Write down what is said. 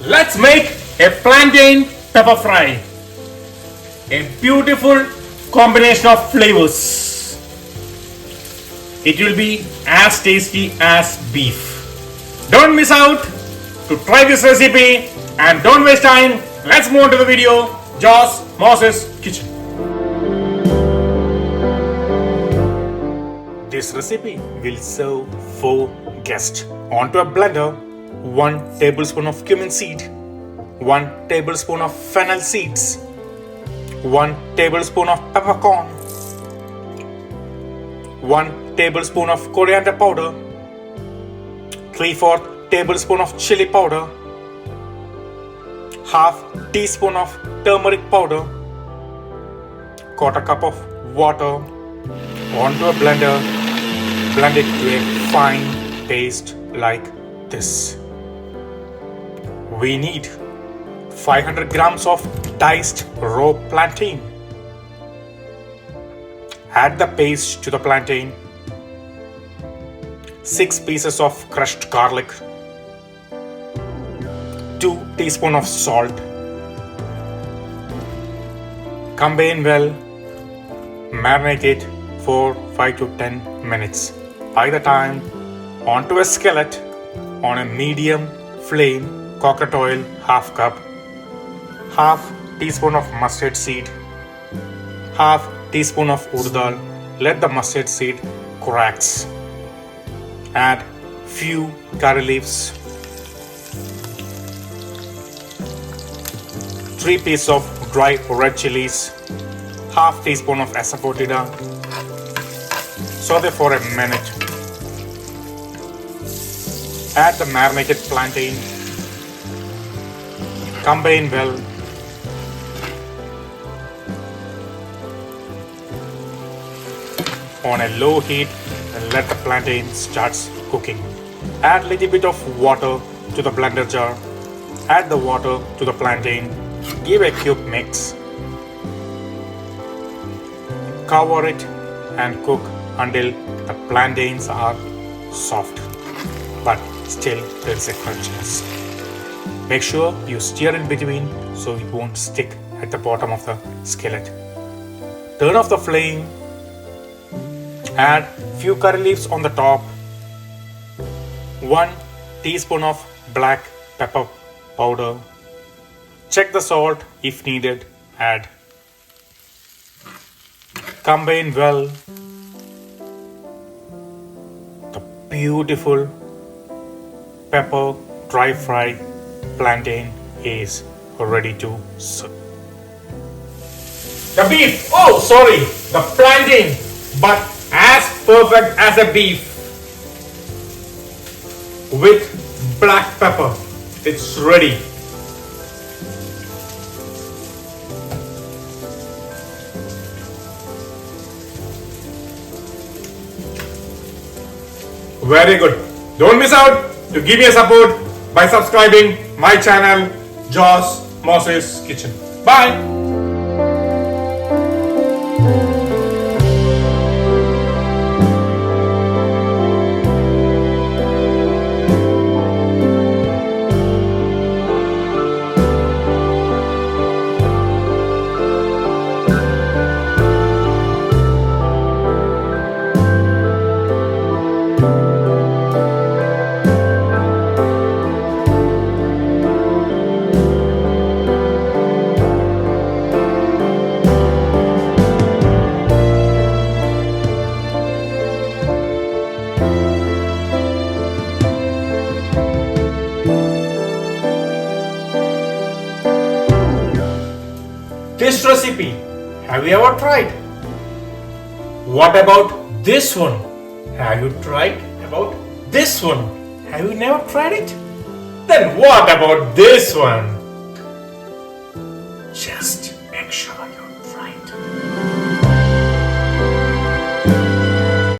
Let's make a plantain pepper fry. A beautiful combination of flavors. It will be as tasty as beef. Don't miss out to try this recipe and don't waste time. Let's move on to the video. Joss Moses Kitchen. This recipe will serve 4 guests. Onto a blender, 1 tablespoon of cumin seed, 1 tablespoon of fennel seeds, 1 tablespoon of peppercorn, 1 tablespoon of coriander powder, 3/4 tablespoon of chili powder, half teaspoon of turmeric powder, 1/4 cup of water. Onto a blender, blend it to a fine paste like this. We need 500 grams of diced raw plantain. Add the paste to the plantain. 6 pieces of crushed garlic, 2 teaspoons of salt. Combine well. Marinate it for 5 to 10 minutes. By the time, onto a skillet on a medium flame, coconut oil half cup, half teaspoon of mustard seed, half teaspoon of urad dal. Let the mustard seed cracks. Add few curry leaves, 3 pieces of dry red chilies, half teaspoon of asafoetida. Saute for a minute. Add the marinated plantain. Combine well. On a low heat and let the plantain starts cooking. Add little bit of water to the blender jar. Add the water to the plantain. Give a quick mix. Cover it and cook until the plantains are soft, but still there is a crunchiness. Make sure you stir in between so it won't stick at the bottom of the skillet. Turn off the flame. Add few curry leaves on the top. 1 teaspoon of black pepper powder. Check the salt if needed. Add. Combine well. The beautiful pepper dry fry plantain is ready to serve. The beef, the plantain, but as perfect as a beef with black pepper. It's ready. Very good. Don't miss out to give me a support by subscribing my channel, Joss Moses Kitchen. Bye. This recipe, have you ever tried? What about this one? Have you tried about this one? Have you never tried it? Then what about this one? Just make sure you